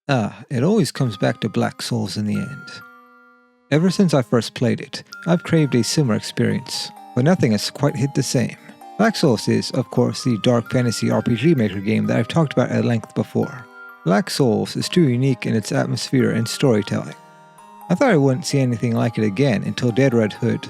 It always comes back to Black Souls in the end. Ever since I first played it, I've craved a similar experience, but nothing has quite hit the same. Black Souls is, of course, the dark fantasy RPG Maker game that I've talked about at length before. Black Souls is too unique in its atmosphere and storytelling. I thought I wouldn't see anything like it again until Dead Red Hood.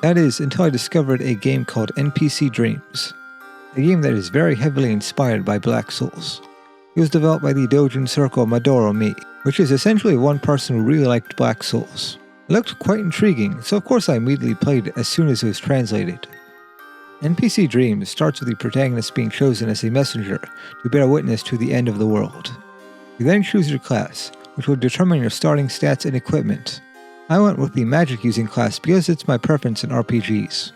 That is, until I discovered a game called NPC Dreams, a game that is very heavily inspired by Black Souls. It was developed by the Dojin Circle Maduro Me, which is essentially one person who really liked Black Souls. It looked quite intriguing, so of course I immediately played it as soon as it was translated. NPC Dreams starts with the protagonist being chosen as a messenger to bear witness to the end of the world. You then choose your class, which will determine your starting stats and equipment. I went with the magic using class because it's my preference in RPGs.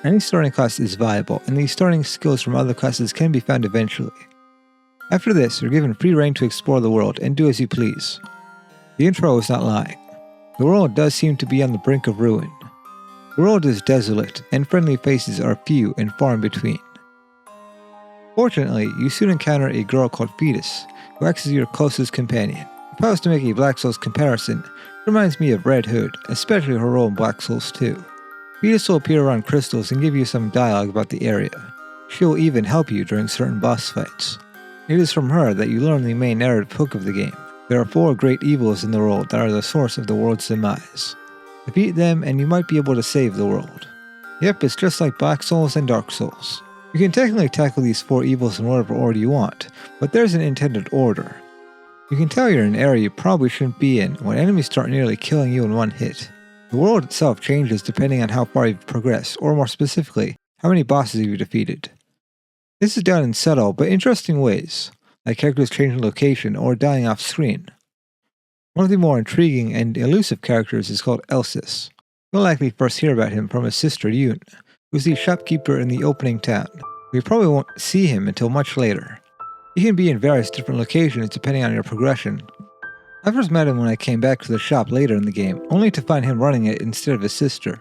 Any starting class is viable, and the starting skills from other classes can be found eventually. After this, you're given free reign to explore the world and do as you please. The intro is not lying. The world does seem to be on the brink of ruin. The world is desolate, and friendly faces are few and far in between. Fortunately, you soon encounter a girl called Fetus, who acts as your closest companion. If I was to make a Black Souls comparison, it reminds me of Red Hood, especially her role in Black Souls 2. Fetus will appear around crystals and give you some dialogue about the area. She will even help you during certain boss fights. It is from her that you learn the main narrative hook of the game. There are 4 great evils in the world that are the source of the world's demise. Defeat them and you might be able to save the world. Yep, it's just like Black Souls and Dark Souls. You can technically tackle these 4 evils in whatever order you want, but there's an intended order. You can tell you're in an area you probably shouldn't be in when enemies start nearly killing you in one hit. The world itself changes depending on how far you've progressed, or more specifically, how many bosses you've defeated. This is done in subtle but interesting ways, like characters changing location or dying off screen. One of the more intriguing and elusive characters is called Elsis. You'll likely first hear about him from his sister Yoon, who's the shopkeeper in the opening town. We probably won't see him until much later. He can be in various different locations depending on your progression. I first met him when I came back to the shop later in the game, only to find him running it instead of his sister.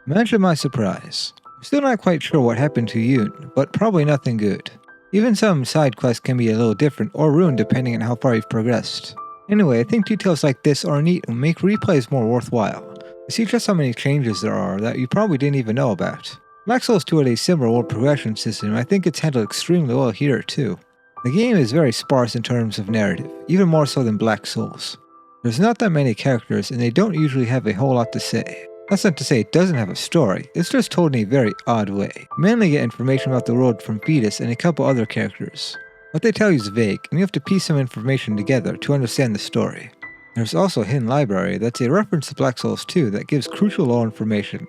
Imagine my surprise. I'm still not quite sure what happened to Yoon, but probably nothing good. Even some side quests can be a little different or ruined depending on how far you've progressed. Anyway, I think details like this are neat and make replays more worthwhile. You see just how many changes there are that you probably didn't even know about. Black Souls 2 had a similar world progression system, and I think it's handled extremely well here too. The game is very sparse in terms of narrative, even more so than Black Souls. There's not that many characters and they don't usually have a whole lot to say. That's not to say it doesn't have a story, it's just told in a very odd way. You mainly get information about the world from Fetus and a couple other characters. What they tell you is vague, and you have to piece some information together to understand the story. There's also a hidden library that's a reference to Black Souls 2 that gives crucial lore information,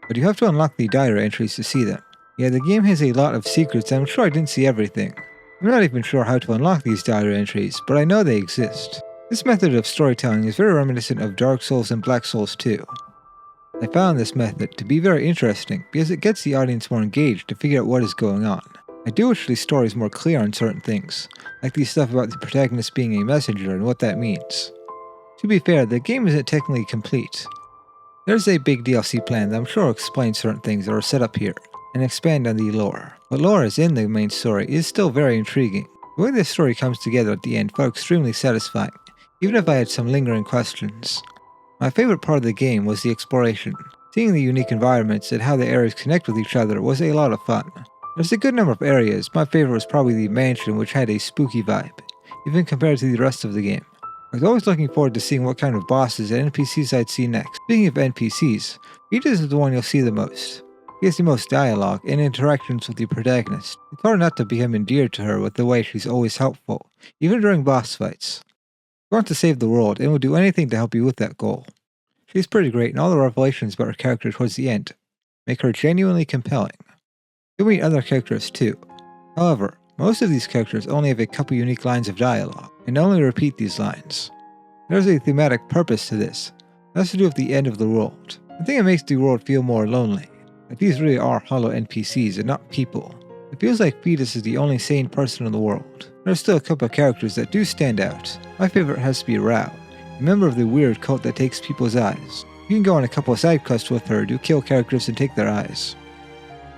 but you have to unlock the diary entries to see them. Yeah, the game has a lot of secrets and I'm sure I didn't see everything. I'm not even sure how to unlock these diary entries, but I know they exist. This method of storytelling is very reminiscent of Dark Souls and Black Souls 2. I found this method to be very interesting because it gets the audience more engaged to figure out what is going on. I do wish the story is more clear on certain things, like the stuff about the protagonist being a messenger and what that means. To be fair, the game isn't technically complete. There's a big DLC plan that I'm sure will explain certain things that are set up here, and expand on the lore. What lore is in the main story is still very intriguing. The way this story comes together at the end felt extremely satisfying, even if I had some lingering questions. My favorite part of the game was the exploration. Seeing the unique environments and how the areas connect with each other was a lot of fun. There's a good number of areas. My favorite was probably the mansion, which had a spooky vibe, even compared to the rest of the game. I was always looking forward to seeing what kind of bosses and NPCs I'd see next. Speaking of NPCs, Fetus is the one you'll see the most. He has the most dialogue and interactions with the protagonist. It's hard not to become endeared to her with the way she's always helpful, even during boss fights. She wants to save the world and will do anything to help you with that goal. She's pretty great, and all the revelations about her character towards the end make her genuinely compelling. You'll meet other characters too. However, most of these characters only have a couple unique lines of dialogue, and only repeat these lines. There's a thematic purpose to this. It has to do with the end of the world. I think it makes the world feel more lonely. Like these really are hollow NPCs and not people. It feels like Fetus is the only sane person in the world. There's still a couple of characters that do stand out. My favorite has to be Rao, a member of the weird cult that takes people's eyes. You can go on a couple of side quests with her to kill characters and take their eyes.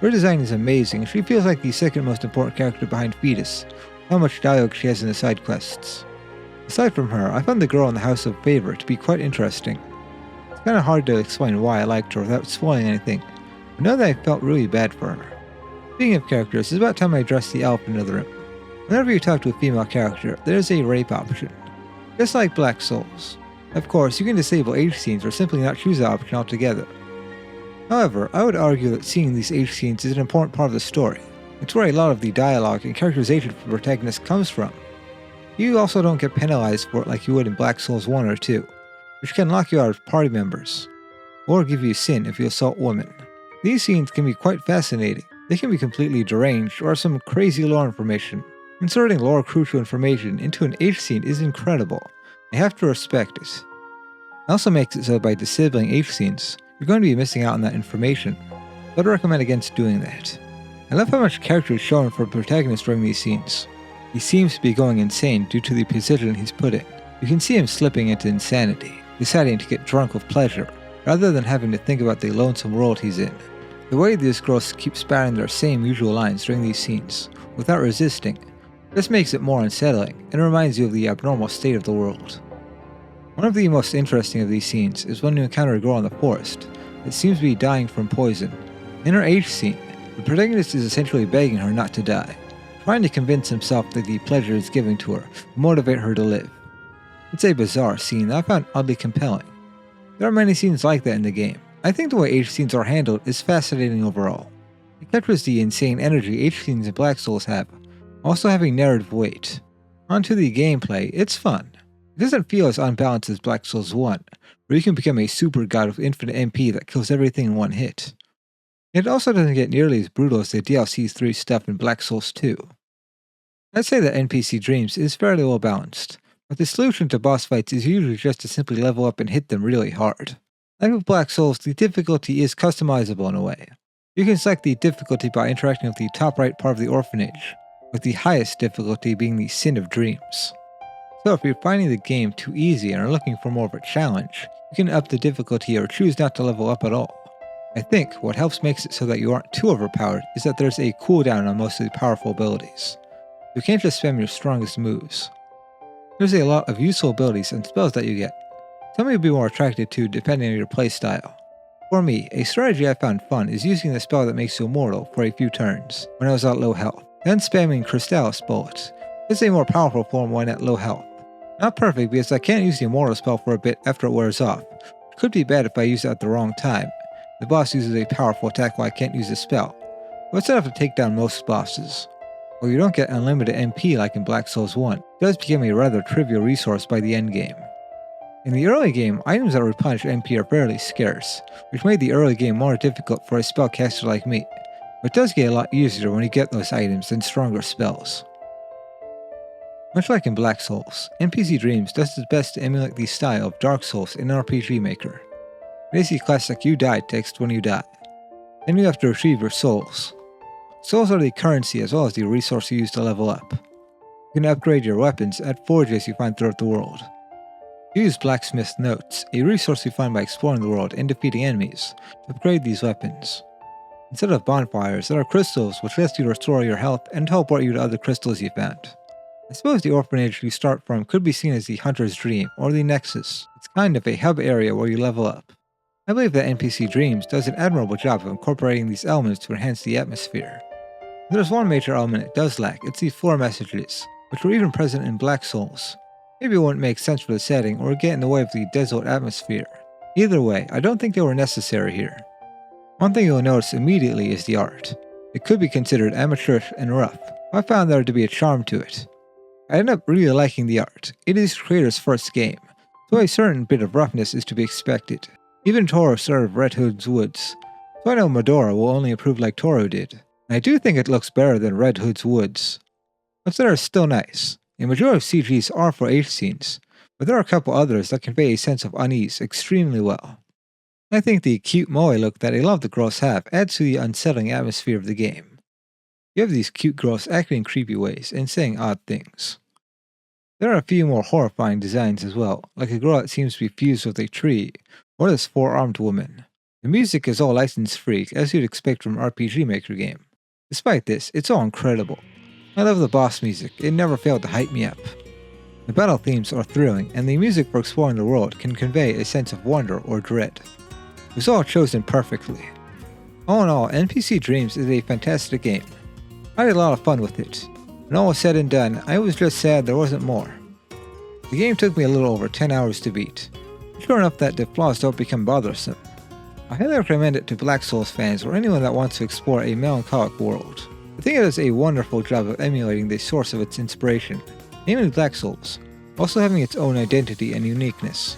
Her design is amazing. She feels like the second most important character behind Fetus, how much dialogue she has in the side quests. Aside from her, I found the girl in the House of Favor to be quite interesting. It's kinda hard to explain why I liked her without spoiling anything, but know that I felt really bad for her. Speaking of characters, it's about time I addressed the elephant in the room. Whenever you talk to a female character, there's a rape option, just like Black Souls. Of course, you can disable H scenes or simply not choose that option altogether. However, I would argue that seeing these H scenes is an important part of the story. It's where a lot of the dialogue and characterization for the protagonist comes from. You also don't get penalized for it like you would in Black Souls 1 or 2, which can lock you out of party members, or give you sin if you assault women. These scenes can be quite fascinating. They can be completely deranged or some crazy lore information. Inserting lore crucial information into an H scene is incredible. I have to respect it. It also makes it so by disabling H scenes, you're going to be missing out on that information, but I recommend against doing that. I love how much character is shown for the protagonist during these scenes. He seems to be going insane due to the position he's put in. You can see him slipping into insanity, deciding to get drunk with pleasure, rather than having to think about the lonesome world he's in. The way these girls keep spouting their same usual lines during these scenes, without resisting, this makes it more unsettling and reminds you of the abnormal state of the world. One of the most interesting of these scenes is when you encounter a girl in the forest that seems to be dying from poison. In her H scene, the protagonist is essentially begging her not to die, trying to convince himself that the pleasure it's giving to her will motivate her to live. It's a bizarre scene that I found oddly compelling. There are many scenes like that in the game. I think the way H scenes are handled is fascinating overall. It captures the insane energy H scenes in Black Souls have, also having narrative weight. Onto the gameplay, it's fun. It doesn't feel as unbalanced as Black Souls 1, where you can become a super god with infinite MP that kills everything in one hit. It also doesn't get nearly as brutal as the DLC 3 stuff in Black Souls 2. I'd say that NPC Dreams is fairly well balanced, but the solution to boss fights is usually just to simply level up and hit them really hard. Like with Black Souls, the difficulty is customizable in a way. You can select the difficulty by interacting with the top right part of the orphanage, with the highest difficulty being the Sin of Dreams. So if you're finding the game too easy and are looking for more of a challenge, you can up the difficulty or choose not to level up at all. I think what helps makes it so that you aren't too overpowered is that there's a cooldown on most of the powerful abilities. You can't just spam your strongest moves. There's a lot of useful abilities and spells that you get. Some you'll be more attracted to depending on your playstyle. For me, a strategy I found fun is using the spell that makes you immortal for a few turns when I was at low health, then spamming Crystallis bullets. It's a more powerful form when at low health. Not perfect because I can't use the immortal spell for a bit after it wears off. It could be bad if I use it at the wrong time. The boss uses a powerful attack while I can't use the spell, but it's enough to take down most bosses. While you don't get unlimited MP like in Black Souls 1, it does become a rather trivial resource by the endgame. In the early game, items that replenish MP are fairly scarce, which made the early game more difficult for a spellcaster like me, but it does get a lot easier when you get those items and stronger spells. Much like in Black Souls, NPC Dreams does its best to emulate the style of Dark Souls in RPG Maker. It is the classic you die text when you die. Then you have to retrieve your souls. Souls are the currency as well as the resource you use to level up. You can upgrade your weapons at forges you find throughout the world. You use Blacksmith Notes, a resource you find by exploring the world and defeating enemies, to upgrade these weapons. Instead of bonfires, there are crystals which let you restore your health and teleport you to other crystals you found. I suppose the orphanage you start from could be seen as the Hunter's Dream or the Nexus. It's kind of a hub area where you level up. I believe that NPC Dreams does an admirable job of incorporating these elements to enhance the atmosphere. If there's one major element it does lack, it's the floor messages, which were even present in Black Souls. Maybe it wouldn't make sense for the setting or get in the way of the desolate atmosphere. Either way, I don't think they were necessary here. One thing you'll notice immediately is the art. It could be considered amateurish and rough, but I found there to be a charm to it. I ended up really liking the art. It is the creator's first game, so a certain bit of roughness is to be expected. Even Toro started Red Hood's Woods, so I know Medora will only improve like Toro did. And I do think it looks better than Red Hood's Woods. But they are still nice. A majority of CGs are for H scenes, but there are a couple others that convey a sense of unease extremely well. I think the cute moe look that a lot of the girls have adds to the unsettling atmosphere of the game. You have these cute girls acting in creepy ways and saying odd things. There are a few more horrifying designs as well, like a girl that seems to be fused with a tree, or this four-armed woman. The music is all license-free, as you'd expect from an RPG Maker game. Despite this, it's all incredible. I love the boss music, it never failed to hype me up. The battle themes are thrilling, and the music for exploring the world can convey a sense of wonder or dread. It was all chosen perfectly. All in all, NPC Dreams is a fantastic game. I had a lot of fun with it. When all was said and done, I was just sad there wasn't more. The game took me a little over 10 hours to beat. Sure enough that the flaws don't become bothersome. I highly recommend it to Black Souls fans or anyone that wants to explore a melancholic world. I think it does a wonderful job of emulating the source of its inspiration, namely Black Souls, also having its own identity and uniqueness.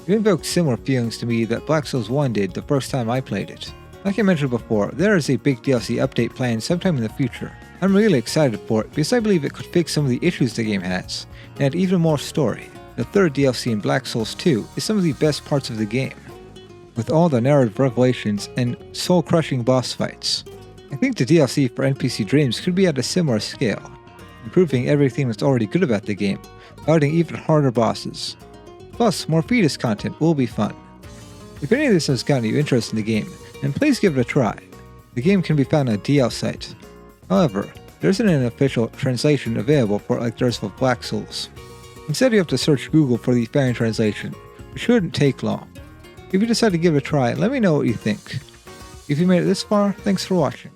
It invokes similar feelings to me that Black Souls 1 did the first time I played it. Like I mentioned before, there is a big DLC update planned sometime in the future. I'm really excited for it because I believe it could fix some of the issues the game has, and add even more story. The third DLC in Black Souls 2 is some of the best parts of the game, with all the narrative revelations and soul-crushing boss fights. I think the DLC for NPC Dreams could be at a similar scale, improving everything that's already good about the game, adding even harder bosses. Plus, more fetus content will be fun. If any of this has gotten you interested in the game, then please give it a try. The game can be found on a DL site. However, there isn't an official translation available for it like there's for Black Souls. Instead, you have to search Google for the fan translation, which shouldn't take long. If you decide to give it a try, let me know what you think. If you made it this far, thanks for watching.